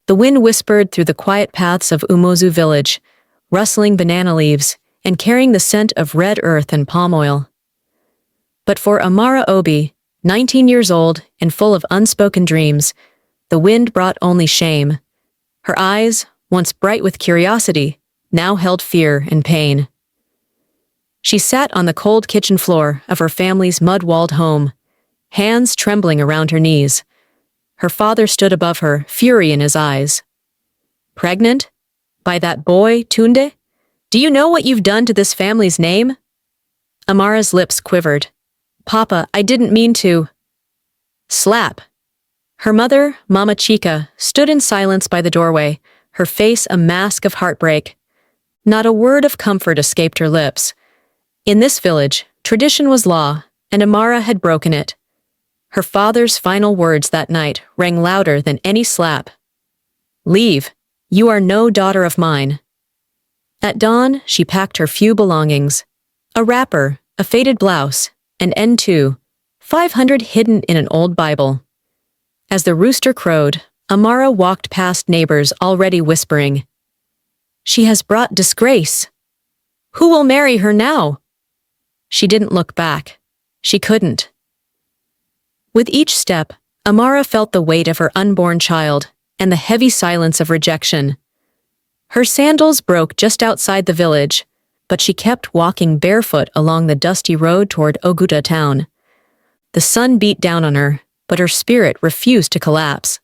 The wind whispered through the quiet paths of Umozu village, rustling banana leaves and carrying the scent of red earth and palm oil. But for Amara Obi, 19 years old and full of unspoken dreams, the wind brought only shame. Her eyes, once bright with curiosity, now held fear and pain. She sat on the cold kitchen floor of her family's mud-walled home, hands trembling around her knees. Her father stood above her, fury in his eyes. "Pregnant? By that boy, Tunde? Do you know what you've done to this family's name?" Amara's lips quivered. "Papa, I didn't mean to." Slap. Her mother, Mama Chica, stood in silence by the doorway, her face a mask of heartbreak. Not a word of comfort escaped her lips. In this village, tradition was law, and Amara had broken it. Her father's final words that night rang louder than any slap. "Leave. You are no daughter of mine." At dawn, she packed her few belongings. A wrapper, a faded blouse, and N2, 500 hidden in an old Bible. As the rooster crowed, Amara walked past neighbors already whispering, "She has brought disgrace. Who will marry her now?" She didn't look back. She couldn't. With each step, Amara felt the weight of her unborn child and the heavy silence of rejection. Her sandals broke just outside the village, but she kept walking barefoot along the dusty road toward Oguta town. The sun beat down on her, but her spirit refused to collapse.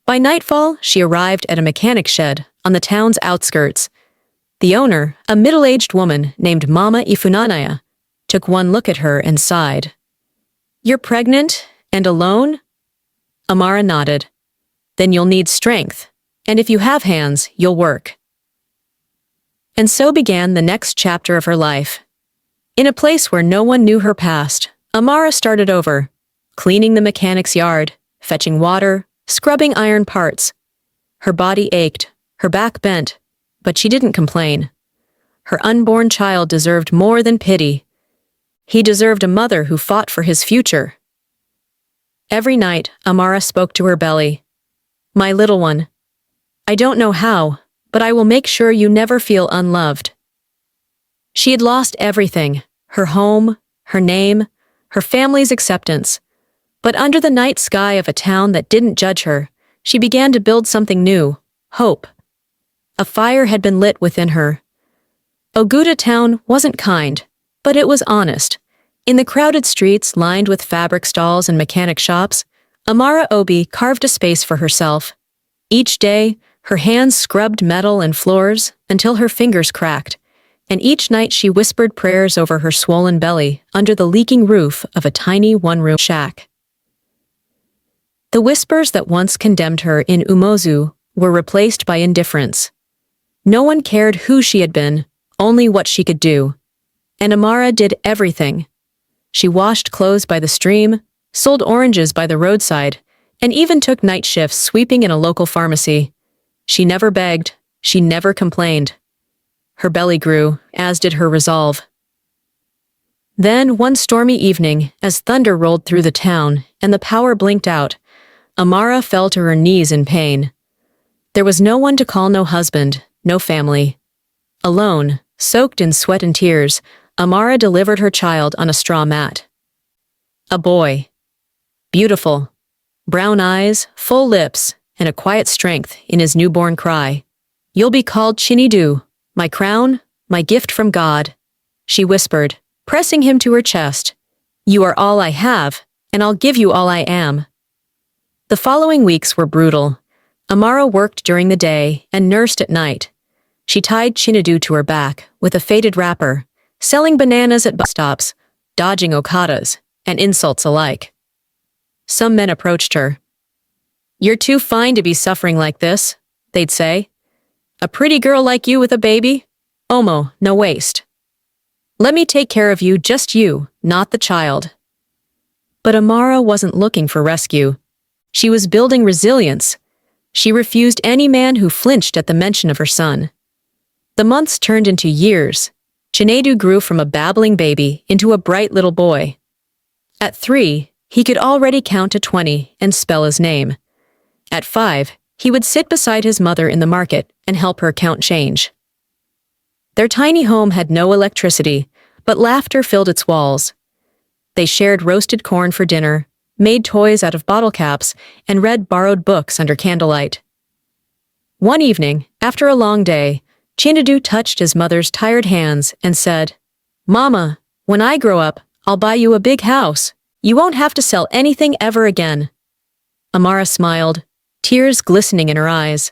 By nightfall, she arrived at a mechanic shed on the town's outskirts. The owner, a middle-aged woman named Mama Ifunanaya, took one look at her and sighed. "You're pregnant and alone?" Amara nodded. "Then you'll need strength, and if you have hands, you'll work." And so began the next chapter of her life. In a place where no one knew her past, Amara started over, cleaning the mechanic's yard, fetching water, scrubbing iron parts. Her body ached, her back bent, but she didn't complain. Her unborn child deserved more than pity. He deserved a mother who fought for his future. Every night, Amara spoke to her belly. "My little one, I don't know how, but I will make sure you never feel unloved." She had lost everything, her home, her name, her family's acceptance. But under the night sky of a town that didn't judge her, she began to build something new, hope. A fire had been lit within her. Oguta town wasn't kind, but it was honest. In the crowded streets lined with fabric stalls and mechanic shops, Amara Obi carved a space for herself. Each day, her hands scrubbed metal and floors until her fingers cracked, and each night she whispered prayers over her swollen belly under the leaking roof of a tiny one-room shack. The whispers that once condemned her in Umozu were replaced by indifference. No one cared who she had been, only what she could do. And Amara did everything. She washed clothes by the stream, sold oranges by the roadside, and even took night shifts sweeping in a local pharmacy. She never begged, she never complained. Her belly grew, as did her resolve. Then, one stormy evening, as thunder rolled through the town and the power blinked out, Amara fell to her knees in pain. There was no one to call, no husband, no family. Alone, soaked in sweat and tears, Amara delivered her child on a straw mat. A boy. Beautiful. Brown eyes, full lips, and a quiet strength in his newborn cry. "You'll be called Chinedu, my crown, my gift from God," she whispered, pressing him to her chest. "You are all I have, and I'll give you all I am." The following weeks were brutal. Amara worked during the day and nursed at night. She tied Chinedu to her back with a faded wrapper, selling bananas at bus stops, dodging okadas, and insults alike. Some men approached her. "You're too fine to be suffering like this," they'd say. "A pretty girl like you with a baby? Omo, no waste. Let me take care of you, just you, not the child." But Amara wasn't looking for rescue. She was building resilience. She refused any man who flinched at the mention of her son. The months turned into years. Chinedu grew from a babbling baby into a bright little boy. At 3, he could already count to 20 and spell his name. At 5, He would sit beside his mother in the market and help her count change. Their tiny home had no electricity, but laughter filled its walls. They shared roasted corn for dinner, made toys out of bottle caps, and read borrowed books under candlelight. One evening, after a long day, Chinedu touched his mother's tired hands and said, "Mama, when I grow up, I'll buy you a big house. You won't have to sell anything ever again." Amara smiled, tears glistening in her eyes.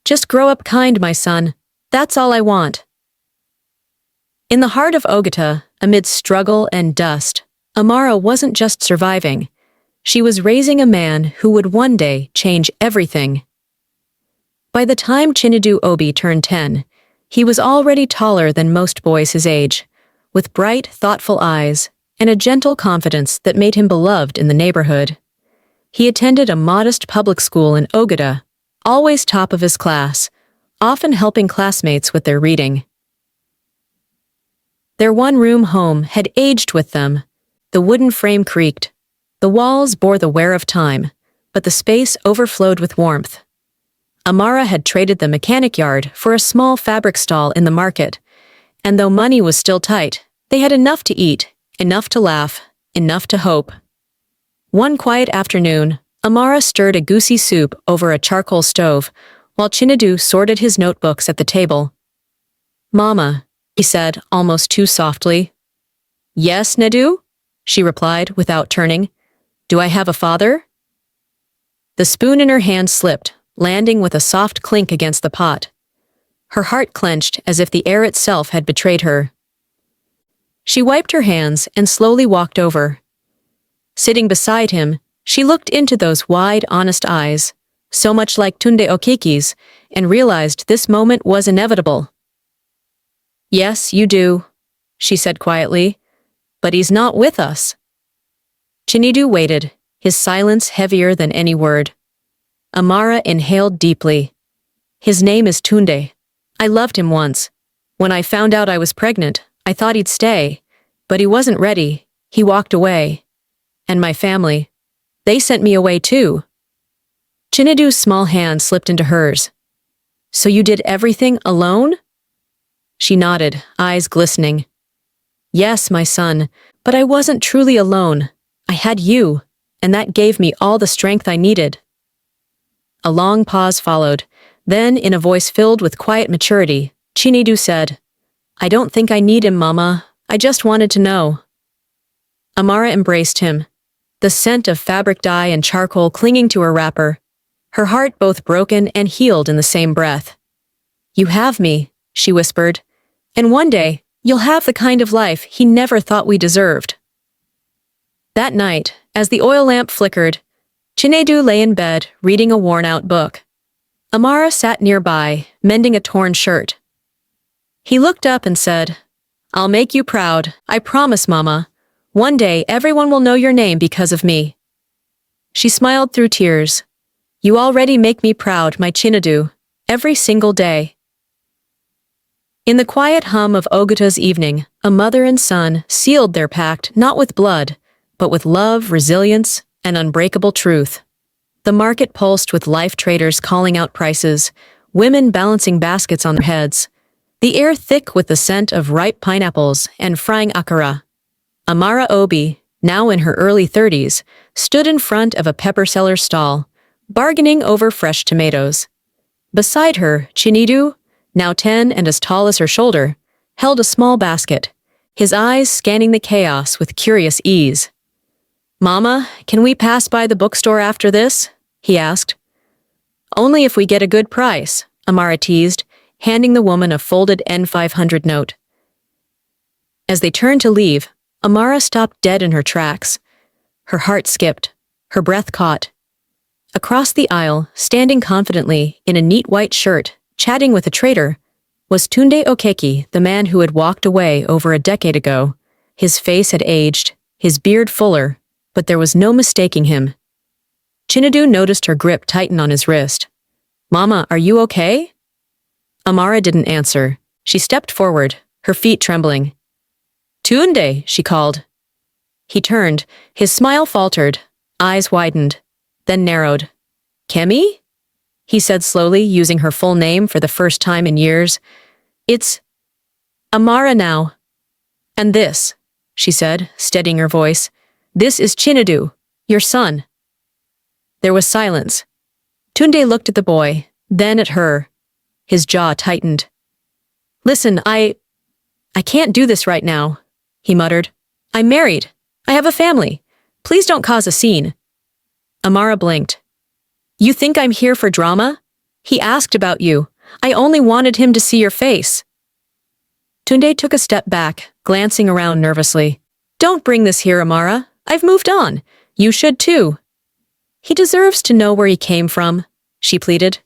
"Just grow up kind, my son. That's all I want." In the heart of Ogata, amid struggle and dust, Amara wasn't just surviving. She was raising a man who would one day change everything. By the time Chinedu Obi turned 10, he was already taller than most boys his age, with bright, thoughtful eyes and a gentle confidence that made him beloved in the neighborhood. He attended a modest public school in Ogata, always top of his class, often helping classmates with their reading. Their one-room home had aged with them. The wooden frame creaked. The walls bore the wear of time, but the space overflowed with warmth. Amara had traded the mechanic yard for a small fabric stall in the market, and though money was still tight, they had enough to eat, enough to laugh, enough to hope. One quiet afternoon, Amara stirred a goosey soup over a charcoal stove, while Chinedu sorted his notebooks at the table. "Mama," he said almost too softly. "Yes, Nedu?" she replied without turning. "Do I have a father?" The spoon in her hand slipped, landing with a soft clink against the pot. Her heart clenched as if the air itself had betrayed her. She wiped her hands and slowly walked over. Sitting beside him, she looked into those wide, honest eyes, so much like Tunde Okeke's, and realized this moment was inevitable. "Yes, you do," she said quietly, "but he's not with us." Chinedu waited, his silence heavier than any word. Amara inhaled deeply. "His name is Tunde. I loved him once. When I found out I was pregnant, I thought he'd stay, but he wasn't ready. He walked away. And my family, they sent me away too." Chinedu's small hand slipped into hers. "So you did everything alone?" She nodded, eyes glistening. "Yes, my son, but I wasn't truly alone. I had you, and that gave me all the strength I needed." A long pause followed. Then, in a voice filled with quiet maturity, Chinedu said, "I don't think I need him, Mama. I just wanted to know." Amara embraced him, the scent of fabric dye and charcoal clinging to her wrapper, her heart both broken and healed in the same breath. "You have me," she whispered, "and one day you'll have the kind of life he never thought we deserved." That night, as the oil lamp flickered, Chinedu lay in bed, reading a worn-out book. Amara sat nearby, mending a torn shirt. He looked up and said, "I'll make you proud, I promise, Mama. One day everyone will know your name because of me." She smiled through tears. "You already make me proud, my Chinedu, every single day." In the quiet hum of Ogata's evening, a mother and son sealed their pact not with blood, but with love, resilience, and unbreakable truth. The market pulsed with life traders calling out prices, women balancing baskets on their heads, the air thick with the scent of ripe pineapples and frying akara. Amara Obi, now in her early 30s, stood in front of a pepper seller's stall, bargaining over fresh tomatoes. Beside her, Chinedu, now 10 and as tall as her shoulder, held a small basket, his eyes scanning the chaos with curious ease. "Mama, can we pass by the bookstore after this?" he asked. "Only if we get a good price," Amara teased, handing the woman a folded N500 note. As they turned to leave, Amara stopped dead in her tracks. Her heart skipped, her breath caught. Across the aisle, standing confidently in a neat white shirt, chatting with a trader, was Tunde Okeke, the man who had walked away over a decade ago. His face had aged, his beard fuller, but there was no mistaking him. Chinedu noticed her grip tighten on his wrist. "Mama, are you okay?" Amara didn't answer. She stepped forward, her feet trembling. "Tunde," she called. He turned, his smile faltered, eyes widened, then narrowed. "Kemi?" he said slowly, using her full name for the first time in years. It's Amara now. And this, she said, steadying her voice, this is Chinedu, your son. There was silence. Tunde looked at the boy, then at her. His jaw tightened. Listen, I can't do this right now, he muttered. I'm married. I have a family. Please don't cause a scene. Amara blinked. You think I'm here for drama? He asked about you. I only wanted him to see your face. Tunde took a step back, glancing around nervously. Don't bring this here, Amara. I've moved on. You should too. He deserves to know where he came from, she pleaded.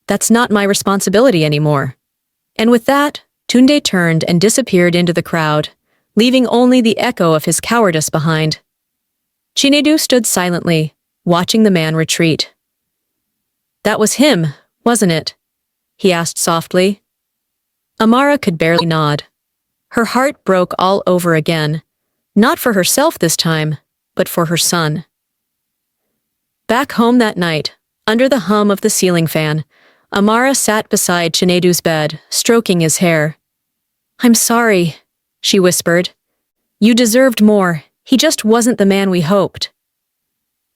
That's not my responsibility anymore. And with that, Tunde turned and disappeared into the crowd, leaving only the echo of his cowardice behind. Chinedu stood silently, watching the man retreat. That was him, wasn't it? He asked softly. Amara could barely nod. Her heart broke all over again, not for herself this time, but for her son. Back home that night, under the hum of the ceiling fan, Amara sat beside Chinedu's bed, stroking his hair. I'm sorry, she whispered. You deserved more. He just wasn't the man we hoped.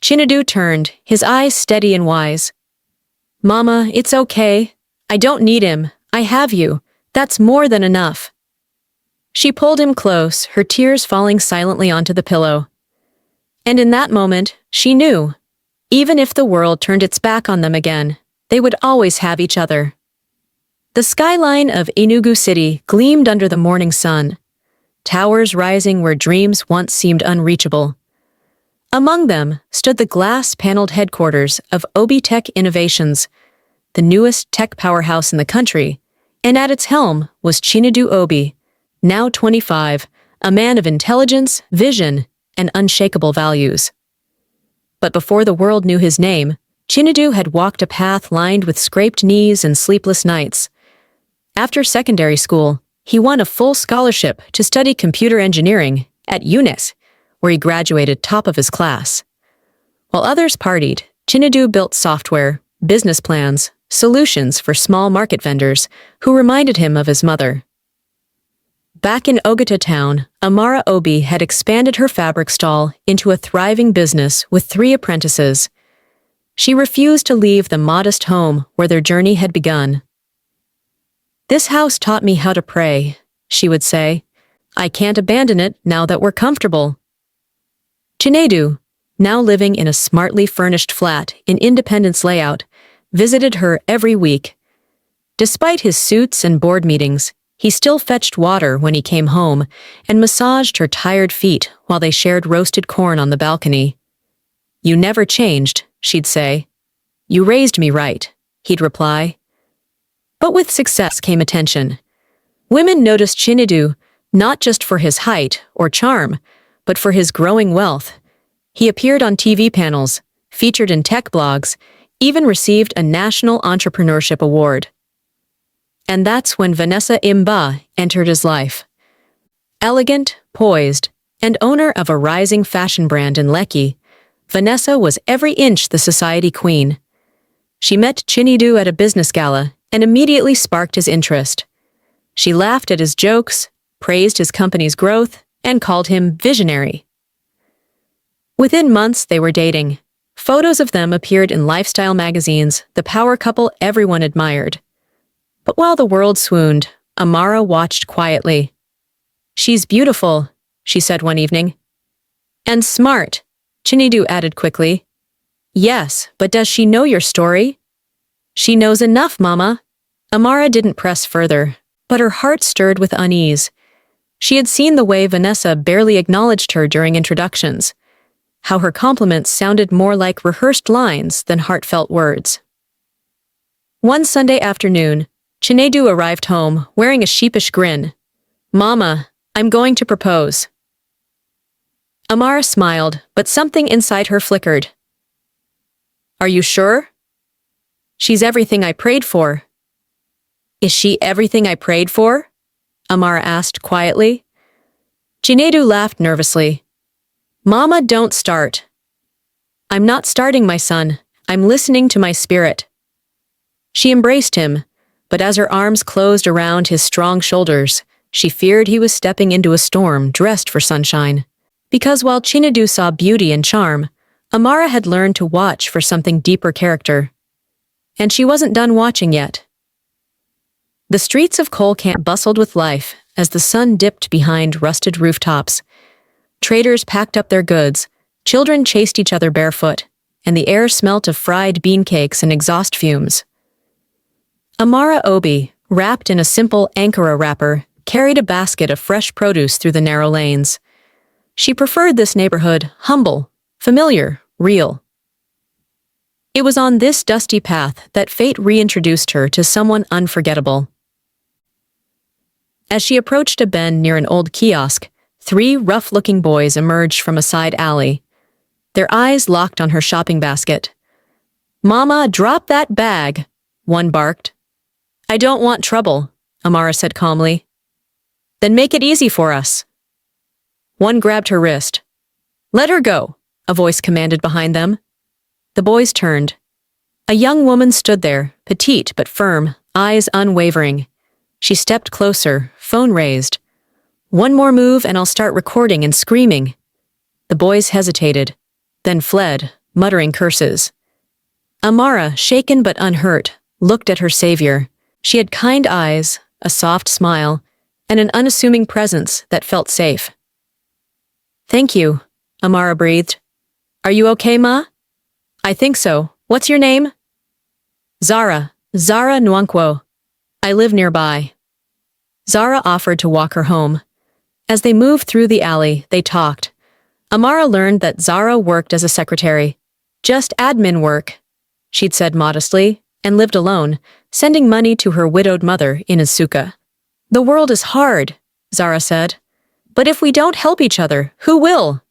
Chinedu turned, his eyes steady and wise. Mama, it's okay. I don't need him. I have you. That's more than enough. She pulled him close, her tears falling silently onto the pillow. And in that moment, she knew, even if the world turned its back on them again, they would always have each other. The skyline of Enugu City gleamed under the morning sun, towers rising where dreams once seemed unreachable. Among them stood the glass-paneled headquarters of Obi Tech Innovations, the newest tech powerhouse in the country, and at its helm was Chinedu Obi, now 25, a man of intelligence, vision, and unshakable values. But before the world knew his name, Chinedu had walked a path lined with scraped knees and sleepless nights. After secondary school, he won a full scholarship to study computer engineering at UNES, where he graduated top of his class. While others partied, Chinedu built software, business plans, solutions for small market vendors who reminded him of his mother. Back in Ogata town, Amara Obi had expanded her fabric stall into a thriving business with 3 apprentices. She refused to leave the modest home where their journey had begun. This house taught me how to pray, she would say. I can't abandon it now that we're comfortable. Chinedu, now living in a smartly furnished flat in Independence Layout, visited her every week. Despite his suits and board meetings, he still fetched water when he came home and massaged her tired feet while they shared roasted corn on the balcony. You never changed, she'd say. You raised me right, he'd reply. But with success came attention. Women noticed Chinedu not just for his height or charm, but for his growing wealth. He appeared on TV panels, featured in tech blogs, even received a National Entrepreneurship Award. And that's when Vanessa Imba entered his life. Elegant, poised, and owner of a rising fashion brand in Lekki, Vanessa was every inch the society queen. She met Chinedu at a business gala and immediately sparked his interest. She laughed at his jokes, praised his company's growth, and called him visionary. Within months, they were dating. Photos of them appeared in lifestyle magazines, the power couple everyone admired. But while the world swooned, Amara watched quietly. She's beautiful, she said one evening. And smart, Chinedu added quickly. Yes, but does she know your story? She knows enough, Mama. Amara didn't press further, but her heart stirred with unease. She had seen the way Vanessa barely acknowledged her during introductions, how her compliments sounded more like rehearsed lines than heartfelt words. One Sunday afternoon, Chinedu arrived home wearing a sheepish grin. Mama, I'm going to propose. Amara smiled, but something inside her flickered. Are you sure? She's everything I prayed for. Is she everything I prayed for? Amara asked quietly. Chinedu laughed nervously. Mama, don't start. I'm not starting, my son. I'm listening to my spirit. She embraced him, but as her arms closed around his strong shoulders, she feared he was stepping into a storm dressed for sunshine. Because while Chinedu saw beauty and charm, Amara had learned to watch for something deeper character. And she wasn't done watching yet. The streets of Coal Camp bustled with life as the sun dipped behind rusted rooftops. Traders packed up their goods, children chased each other barefoot, and the air smelt of fried bean cakes and exhaust fumes. Amara Obi, wrapped in a simple Ankara wrapper, carried a basket of fresh produce through the narrow lanes. She preferred this neighborhood humble, familiar, real. It was on this dusty path that fate reintroduced her to someone unforgettable. As she approached a bend near an old kiosk, 3 rough-looking boys emerged from a side alley. Their eyes locked on her shopping basket. "Mama, drop that bag," one barked. "I don't want trouble," Amara said calmly. "Then make it easy for us." One grabbed her wrist. "Let her go," a voice commanded behind them. The boys turned. A young woman stood there, petite but firm, eyes unwavering. She stepped closer, phone raised. "One more move and I'll start recording and screaming." The boys hesitated, then fled, muttering curses. Amara, shaken but unhurt, looked at her savior. She had kind eyes, a soft smile, and an unassuming presence that felt safe. "Thank you," Amara breathed. "Are you okay, Ma?" "I think so. What's your name?" Zara Nwankwo. "I live nearby." Zara offered to walk her home. As they moved through the alley, they talked. Amara learned that Zara worked as a secretary. "Just admin work," she'd said modestly, and lived alone, sending money to her widowed mother in Asuka. "The world is hard," Zara said. "But if we don't help each other, who will?"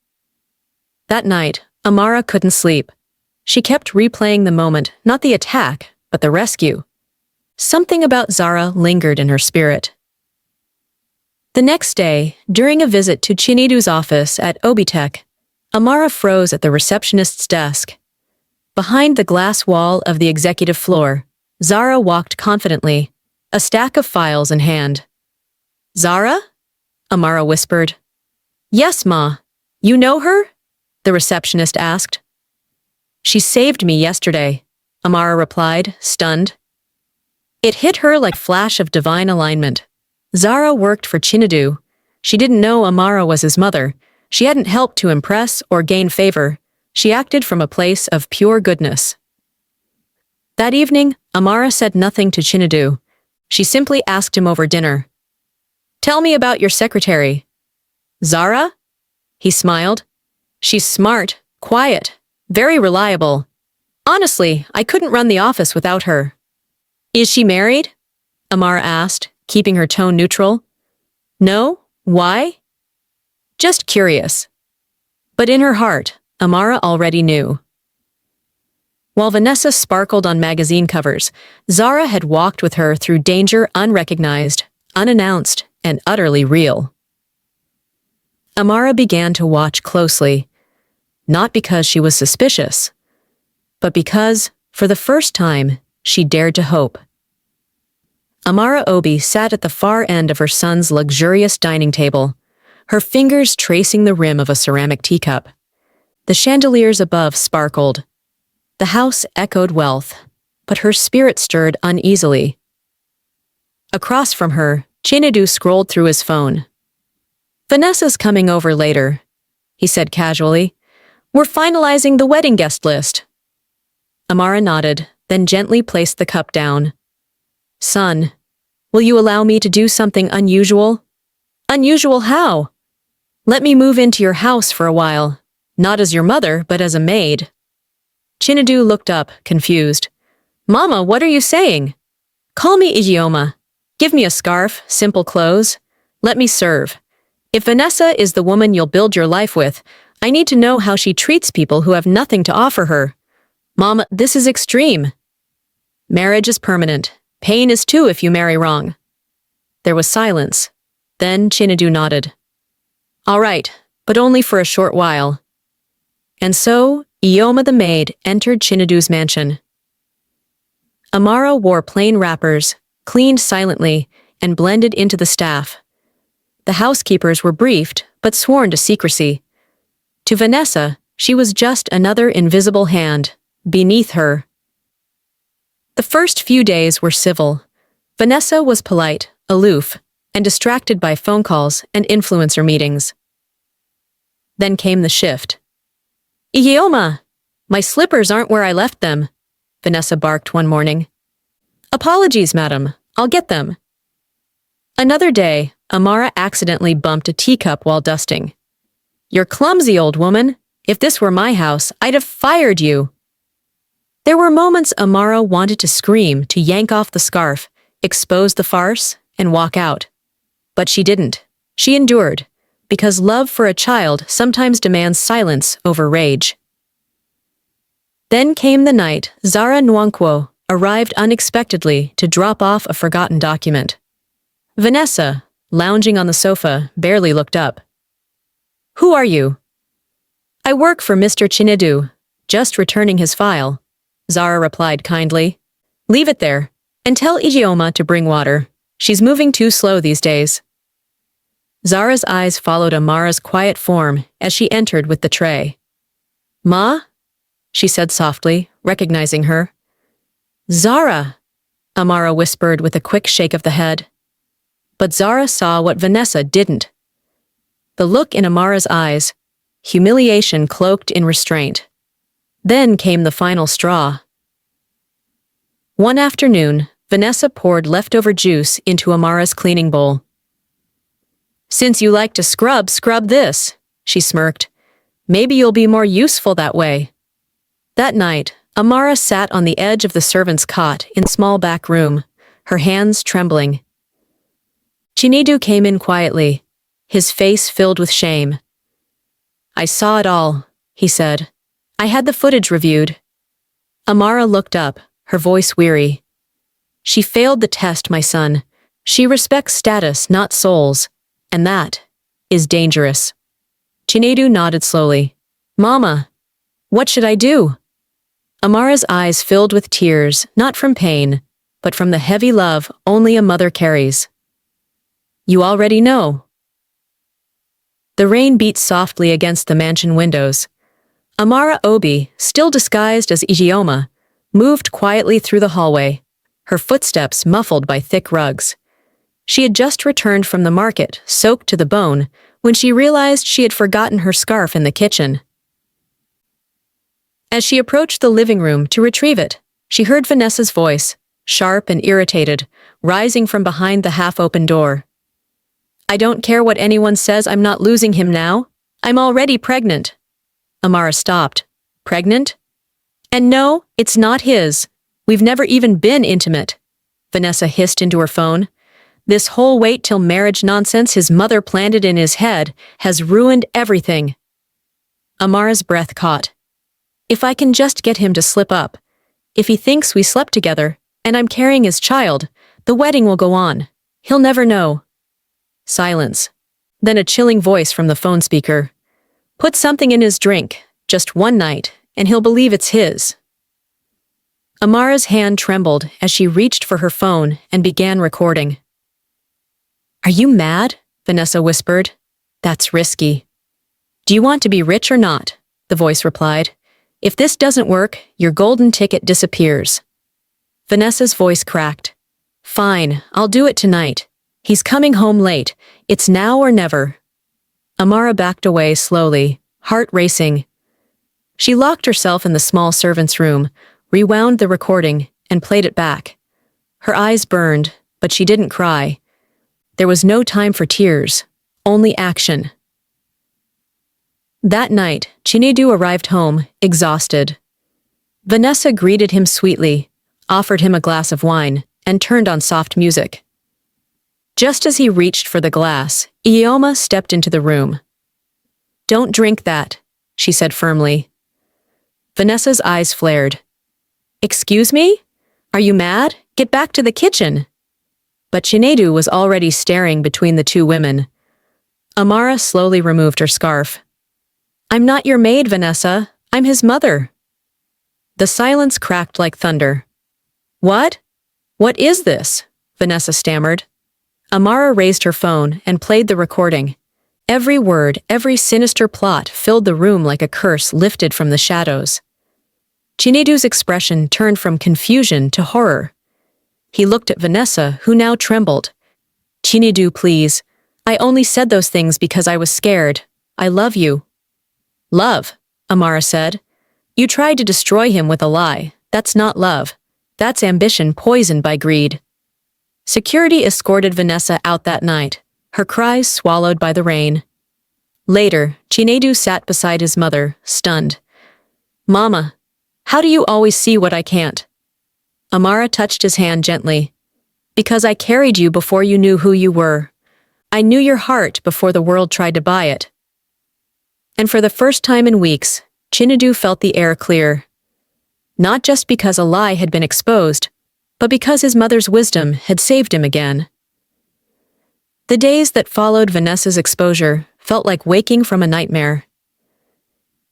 That night, Amara couldn't sleep. She kept replaying the moment, not the attack, but the rescue. Something about Zara lingered in her spirit. The next day, during a visit to Chinedu's office at Obitech, Amara froze at the receptionist's desk. Behind the glass wall of the executive floor, Zara walked confidently, a stack of files in hand. "Zara?" Amara whispered. "Yes, Ma. You know her?" the receptionist asked. "She saved me yesterday," Amara replied, stunned. It hit her like a flash of divine alignment. Zara worked for Chinedu. She didn't know Amara was his mother. She hadn't helped to impress or gain favor. She acted from a place of pure goodness. That evening, Amara said nothing to Chinedu. She simply asked him over dinner. "Tell me about your secretary." "Zara?" He smiled. "She's smart, quiet, very reliable. Honestly, I couldn't run the office without her." "Is she married?" Amara asked, keeping her tone neutral. "No? Why?" "Just curious." But in her heart, Amara already knew. While Vanessa sparkled on magazine covers, Zara had walked with her through danger unrecognized, unannounced, and utterly real. Amara began to watch closely, not because she was suspicious, but because, for the first time, she dared to hope. Amara Obi sat at the far end of her son's luxurious dining table, her fingers tracing the rim of a ceramic teacup. The chandeliers above sparkled. The house echoed wealth, but her spirit stirred uneasily. Across from her, Chinedu scrolled through his phone. "Vanessa's coming over later," he said casually. "We're finalizing the wedding guest list." Amara nodded, then gently placed the cup down. "Son, will you allow me to do something unusual?" "Unusual how?" "Let me move into your house for a while, not as your mother, but as a maid." Chinedu looked up, confused. "Mama, what are you saying?" "Call me Ijeoma. Give me a scarf, simple clothes. Let me serve. If Vanessa is the woman you'll build your life with, I need to know how she treats people who have nothing to offer her. Mama, this is extreme." "Marriage is permanent. Pain is too if you marry wrong." There was silence. Then Chinedu nodded. "All right, but only for a short while." And so, Ijeoma the maid entered Chinedu's mansion. Amara wore plain wrappers, cleaned silently, and blended into the staff. The housekeepers were briefed, but sworn to secrecy. To Vanessa, she was just another invisible hand, beneath her. The first few days were civil. Vanessa was polite, aloof, and distracted by phone calls and influencer meetings. Then came the shift. "Ijeoma! My slippers aren't where I left them," Vanessa barked one morning. "Apologies, madam. I'll get them." Another day, Amara accidentally bumped a teacup while dusting. "You're clumsy, old woman. If this were my house, I'd have fired you." There were moments Amara wanted to scream, to yank off the scarf, expose the farce, and walk out. But she didn't. She endured, because love for a child sometimes demands silence over rage. Then came the night Zara Nwankwo arrived unexpectedly to drop off a forgotten document. Vanessa, lounging on the sofa, barely looked up. "Who are you?" "I work for Mr. Chinedu, just returning his file," Zara replied kindly. "Leave it there, and tell Ijeoma to bring water. She's moving too slow these days." Zara's eyes followed Amara's quiet form as she entered with the tray. "Ma?" she said softly, recognizing her. "Zara," Amara whispered with a quick shake of the head. But Zara saw what Vanessa didn't. The look in Amara's eyes, humiliation cloaked in restraint. Then came the final straw. One afternoon, Vanessa poured leftover juice into Amara's cleaning bowl. "Since you like to scrub this," she smirked. "Maybe you'll be more useful that way." That night, Amara sat on the edge of the servant's cot in the small back room, her hands trembling. Chinedu came in quietly, his face filled with shame. "I saw it all," he said. "I had the footage reviewed." Amara looked up, her voice weary. "She failed the test, my son. She respects status, not souls. And that is dangerous." Chinedu nodded slowly. "Mama, what should I do?" Amara's eyes filled with tears, not from pain, but from the heavy love only a mother carries. "You already know." The rain beat softly against the mansion windows. Amara Obi, still disguised as Ijeoma, moved quietly through the hallway, her footsteps muffled by thick rugs. She had just returned from the market, soaked to the bone, when she realized she had forgotten her scarf in the kitchen. As she approached the living room to retrieve it, she heard Vanessa's voice, sharp and irritated, rising from behind the half-open door. "I don't care what anyone says, I'm not losing him now. I'm already pregnant." Amara stopped. "Pregnant? And no, it's not his. We've never even been intimate," Vanessa hissed into her phone. "This whole wait till marriage nonsense his mother planted in his head has ruined everything." Amara's breath caught. "If I can just get him to slip up. If he thinks we slept together, and I'm carrying his child, the wedding will go on. He'll never know." Silence. Then a chilling voice from the phone speaker. "Put something in his drink, just one night, and he'll believe it's his." Amara's hand trembled as she reached for her phone and began recording. "Are you mad?" Vanessa whispered. "That's risky." "Do you want to be rich or not?" the voice replied. "If this doesn't work, your golden ticket disappears." Vanessa's voice cracked. "Fine, I'll do it tonight. He's coming home late. It's now or never." Amara backed away slowly, heart racing. She locked herself in the small servant's room, rewound the recording, and played it back. Her eyes burned, but she didn't cry. There was no time for tears, only action. That night, Chinedu arrived home, exhausted. Vanessa greeted him sweetly, offered him a glass of wine, and turned on soft music. Just as he reached for the glass, Ijeoma stepped into the room. "Don't drink that," she said firmly. Vanessa's eyes flared. "Excuse me? Are you mad? Get back to the kitchen." But Chinedu was already staring between the two women. Amara slowly removed her scarf. "I'm not your maid, Vanessa. I'm his mother." The silence cracked like thunder. What? What is this? Vanessa stammered. Amara raised her phone and played the recording. Every word, every sinister plot filled the room like a curse lifted from the shadows. Chinedu's expression turned from confusion to horror. He looked at Vanessa, who now trembled. Chinedu, please. I only said those things because I was scared. I love you. Love, Amara said. You tried to destroy him with a lie. That's not love. That's ambition poisoned by greed. Security escorted Vanessa out that night, her cries swallowed by the rain. Later, Chinedu sat beside his mother, stunned. Mama, how do you always see what I can't? Amara touched his hand gently. Because I carried you before you knew who you were. I knew your heart before the world tried to buy it. And for the first time in weeks, Chinedu felt the air clear. Not just because a lie had been exposed, but because his mother's wisdom had saved him again. The days that followed Vanessa's exposure felt like waking from a nightmare.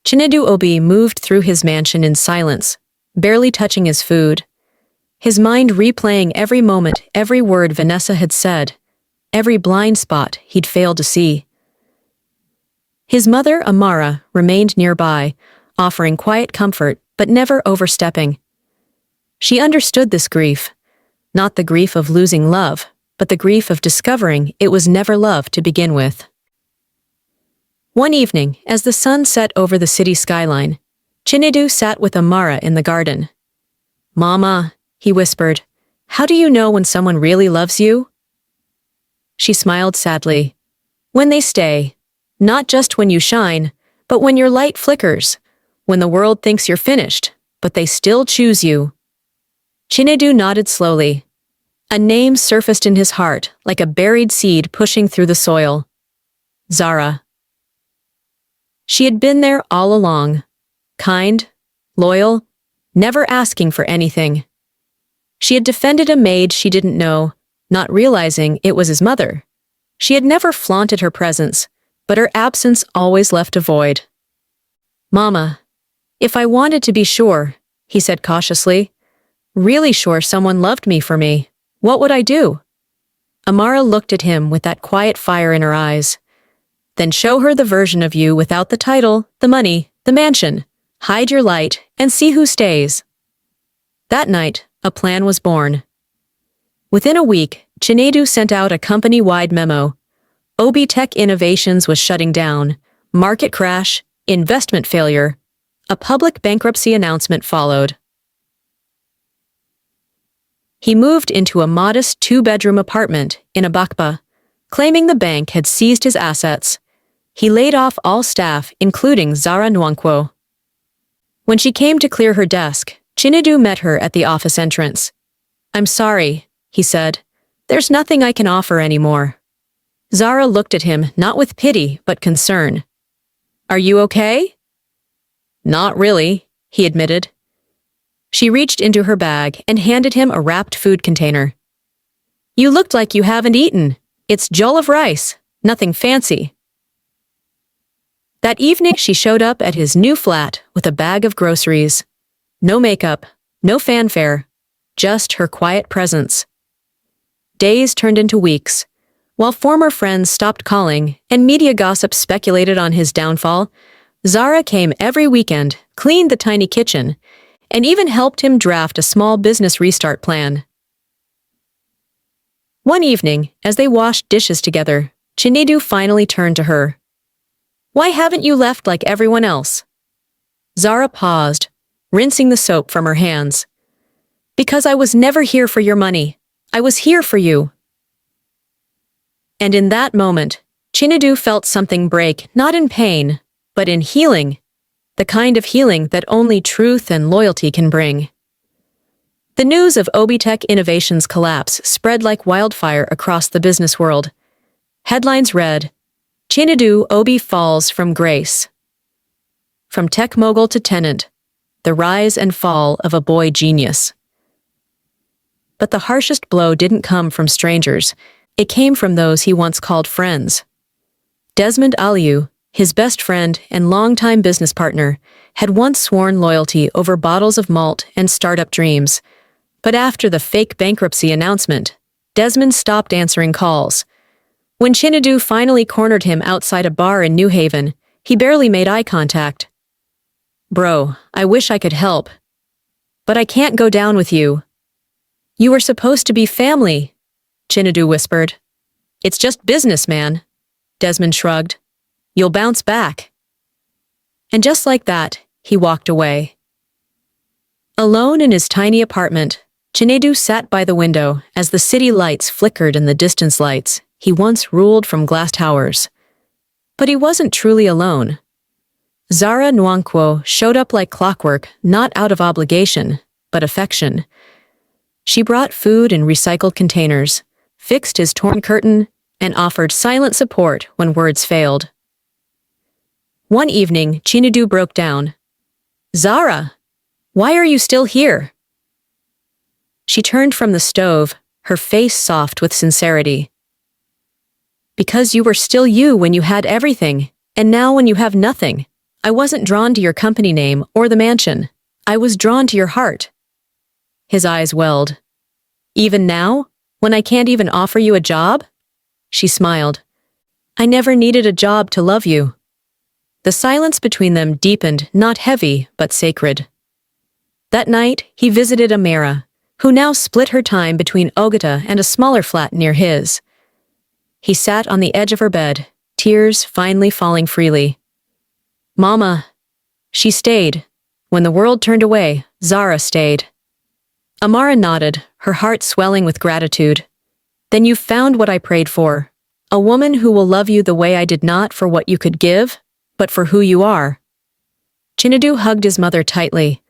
Chinedu Obi moved through his mansion in silence, barely touching his food, his mind replaying every moment, every word Vanessa had said, every blind spot he'd failed to see. His mother, Amara, remained nearby, offering quiet comfort but never overstepping. She understood this grief, not the grief of losing love, but the grief of discovering it was never love to begin with. One evening, as the sun set over the city skyline, Chinedu sat with Amara in the garden. Mama, he whispered, how do you know when someone really loves you? She smiled sadly. When they stay. Not just when you shine, but when your light flickers, when the world thinks you're finished, but they still choose you. Chinedu nodded slowly. A name surfaced in his heart like a buried seed pushing through the soil. Zara. She had been there all along. Kind, loyal, never asking for anything. She had defended a maid she didn't know, not realizing it was his mother. She had never flaunted her presence, but her absence always left a void. Mama, if I wanted to be sure, he said cautiously, really sure someone loved me for me, what would I do? Amara looked at him with that quiet fire in her eyes. Then show her the version of you without the title, the money, the mansion. Hide your light and see who stays. That night, a plan was born. Within a week, Chinedu sent out a company-wide memo. Obi Tech Innovations was shutting down. Market crash, investment failure. A public bankruptcy announcement followed. He moved into a modest two-bedroom apartment in Abakba, claiming the bank had seized his assets. He laid off all staff, including Zara Nwankwo. When she came to clear her desk, Chinedu met her at the office entrance. I'm sorry, he said. There's nothing I can offer anymore. Zara looked at him not with pity but concern. Are you okay? Not really, he admitted. She reached into her bag and handed him a wrapped food container. You looked like you haven't eaten. It's jollof rice, nothing fancy. That evening she showed up at his new flat with a bag of groceries. No makeup, no fanfare, just her quiet presence. Days turned into weeks. While former friends stopped calling and media gossip speculated on his downfall, Zara came every weekend, cleaned the tiny kitchen, and even helped him draft a small business restart plan. One evening, as they washed dishes together, Chinedu finally turned to her. Why haven't you left like everyone else? Zara paused, rinsing the soap from her hands. Because I was never here for your money. I was here for you. And in that moment, Chinedu felt something break, not in pain, but in healing, the kind of healing that only truth and loyalty can bring. The news of Obi Tech Innovations' collapse spread like wildfire across the business world. Headlines read, Chinedu Obi falls from grace. From tech mogul to tenant, the rise and fall of a boy genius. But the harshest blow didn't come from strangers. It came from those he once called friends. Desmond Aliu, his best friend and longtime business partner, had once sworn loyalty over bottles of malt and startup dreams. But after the fake bankruptcy announcement, Desmond stopped answering calls. When Chinedu finally cornered him outside a bar in New Haven, he barely made eye contact. "Bro, I wish I could help. But I can't go down with you." "You were supposed to be family," Chinedu whispered. "It's just business, man." Desmond shrugged. "You'll bounce back." And just like that, he walked away. Alone in his tiny apartment, Chinedu sat by the window as the city lights flickered in the distance lights he once ruled from glass towers. But he wasn't truly alone. Zara Nwankwo showed up like clockwork, not out of obligation, but affection. She brought food in recycled containers, fixed his torn curtain, and offered silent support when words failed. One evening, Chinedu broke down. "Zara, why are you still here?" She turned from the stove, her face soft with sincerity. "Because you were still you when you had everything, and now when you have nothing. I wasn't drawn to your company name or the mansion. I was drawn to your heart." His eyes welled. "Even now, when I can't even offer you a job?" She smiled. "I never needed a job to love you." The silence between them deepened, not heavy, but sacred. That night, he visited Amara, who now split her time between Ogata and a smaller flat near his. He sat on the edge of her bed, tears finally falling freely. "Mama." She stayed. When the world turned away, Zara stayed. Amara nodded, her heart swelling with gratitude. "Then you've found what I prayed for. A woman who will love you the way I did not for what you could give, but for who you are." Chinedu hugged his mother tightly.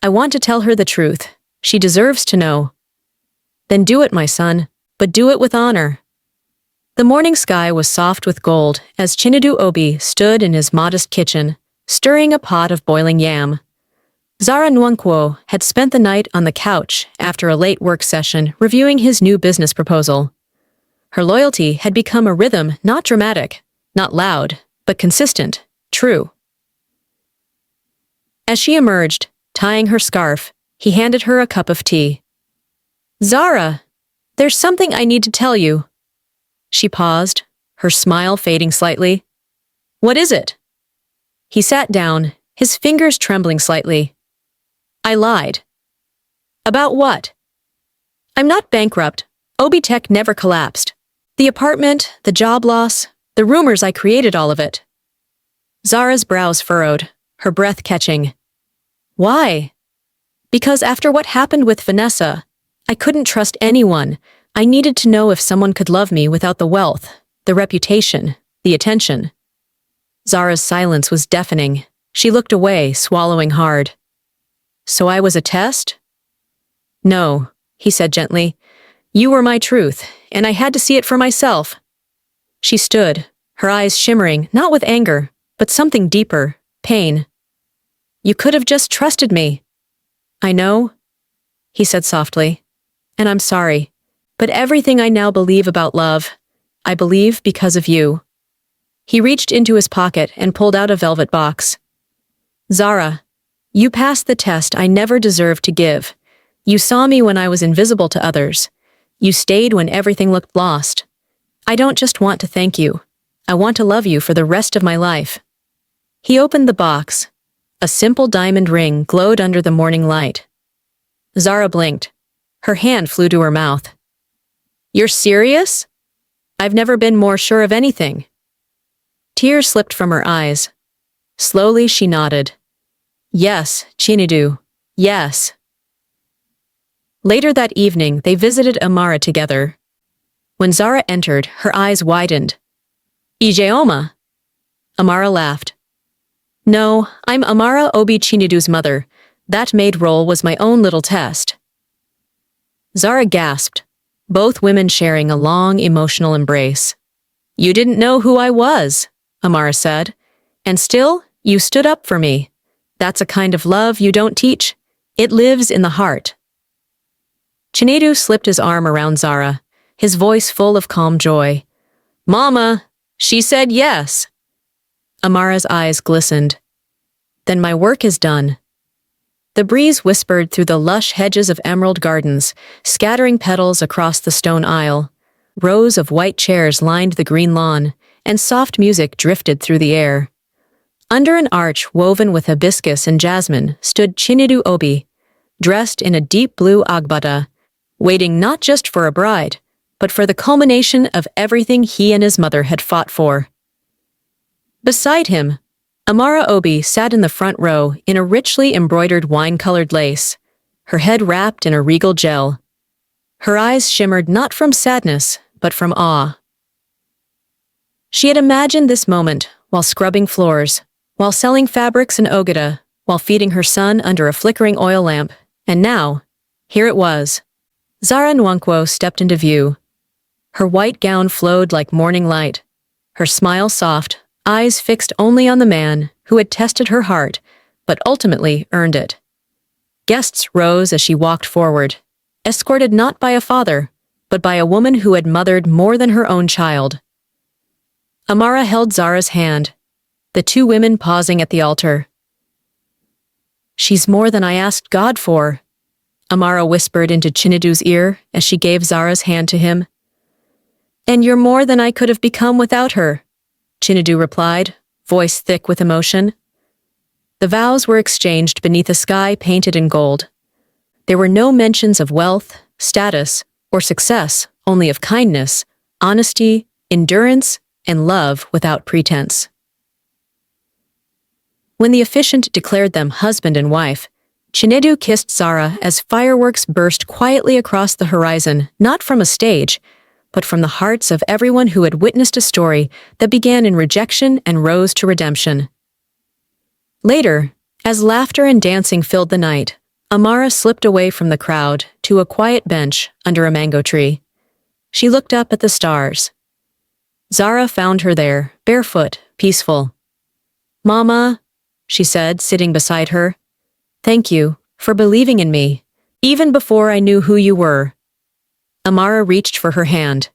"I want to tell her the truth. She deserves to know." "Then do it, my son, but do it with honor." The morning sky was soft with gold as Chinedu Obi stood in his modest kitchen, stirring a pot of boiling yam. Zara Nwankwo had spent the night on the couch after a late work session reviewing his new business proposal. Her loyalty had become a rhythm not dramatic, not loud, but consistent, true. As she emerged, tying her scarf, he handed her a cup of tea. "Zara, there's something I need to tell you." She paused, her smile fading slightly. "What is it?" He sat down, his fingers trembling slightly. "I lied." "About what?" "I'm not bankrupt. Obi Tech never collapsed. The apartment, the job loss, the rumors I created all of it." Zara's brows furrowed, her breath catching. "Why?" "Because after what happened with Vanessa, I couldn't trust anyone. I needed to know if someone could love me without the wealth, the reputation, the attention." Zara's silence was deafening. She looked away, swallowing hard. "So I was a test?" "No," he said gently. "You were my truth, and I had to see it for myself." She stood, her eyes shimmering, not with anger, but something deeper, pain. "You could have just trusted me." "I know," he said softly, "and I'm sorry. But everything I now believe about love, I believe because of you." He reached into his pocket and pulled out a velvet box. "Zara, you passed the test I never deserved to give. You saw me when I was invisible to others. You stayed when everything looked lost. I don't just want to thank you. I want to love you for the rest of my life." He opened the box. A simple diamond ring glowed under the morning light. Zara blinked. Her hand flew to her mouth. "You're serious?" "I've never been more sure of anything." Tears slipped from her eyes. Slowly she nodded. "Yes, Chinedu, yes." Later that evening, they visited Amara together. When Zara entered, her eyes widened. "Ijeoma?" Amara laughed. "No, I'm Amara Obi, Chinedu's mother. That maid role was my own little test." Zara gasped, both women sharing a long, emotional embrace. "You didn't know who I was," Amara said, "and still, you stood up for me. That's a kind of love you don't teach. It lives in the heart." Chinedu slipped his arm around Zara, his voice full of calm joy. "Mama, she said yes." Amara's eyes glistened. "Then my work is done." The breeze whispered through the lush hedges of emerald gardens, scattering petals across the stone aisle. Rows of white chairs lined the green lawn, and soft music drifted through the air. Under an arch woven with hibiscus and jasmine stood Chinedu Obi, dressed in a deep blue agbada, waiting not just for a bride, but for the culmination of everything he and his mother had fought for. Beside him, Amara Obi sat in the front row in a richly embroidered wine-colored lace, her head wrapped in a regal gel. Her eyes shimmered not from sadness, but from awe. She had imagined this moment while scrubbing floors, while selling fabrics in Ogada, while feeding her son under a flickering oil lamp, and now, here it was. Zara Nwankwo stepped into view. Her white gown flowed like morning light, her smile soft, eyes fixed only on the man who had tested her heart, but ultimately earned it. Guests rose as she walked forward, escorted not by a father, but by a woman who had mothered more than her own child. Amara held Zara's hand, the two women pausing at the altar. "She's more than I asked God for," Amara whispered into Chinedu's ear as she gave Zara's hand to him. "And you're more than I could have become without her," Chinedu replied, voice thick with emotion. The vows were exchanged beneath a sky painted in gold. There were no mentions of wealth, status, or success, only of kindness, honesty, endurance, and love without pretense. When the officiant declared them husband and wife, Chinedu kissed Zara as fireworks burst quietly across the horizon, not from a stage, but from the hearts of everyone who had witnessed a story that began in rejection and rose to redemption. Later, as laughter and dancing filled the night, Amara slipped away from the crowd to a quiet bench under a mango tree. She looked up at the stars. Zara found her there, barefoot, peaceful. "Mama," she said, sitting beside her, "thank you for believing in me, even before I knew who you were." Amara reached for her hand.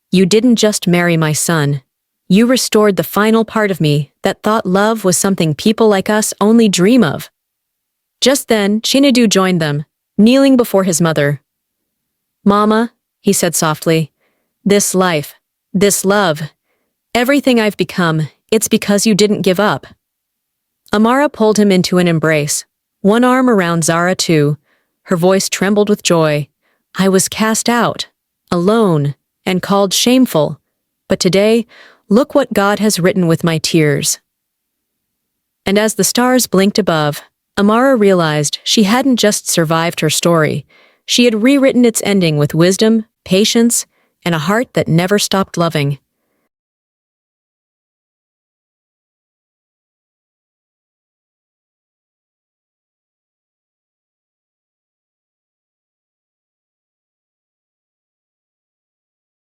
"You didn't just marry my son. You restored the final part of me that thought love was something people like us only dream of." Just then, Chinedu joined them, kneeling before his mother. "Mama," he said softly, "this life, this love, everything I've become, it's because you didn't give up." Amara pulled him into an embrace, one arm around Zara too. Her voice trembled with joy. "I was cast out, alone, and called shameful, but today, look what God has written with my tears." And as the stars blinked above, Amara realized she hadn't just survived her story, she had rewritten its ending with wisdom, patience, and a heart that never stopped loving.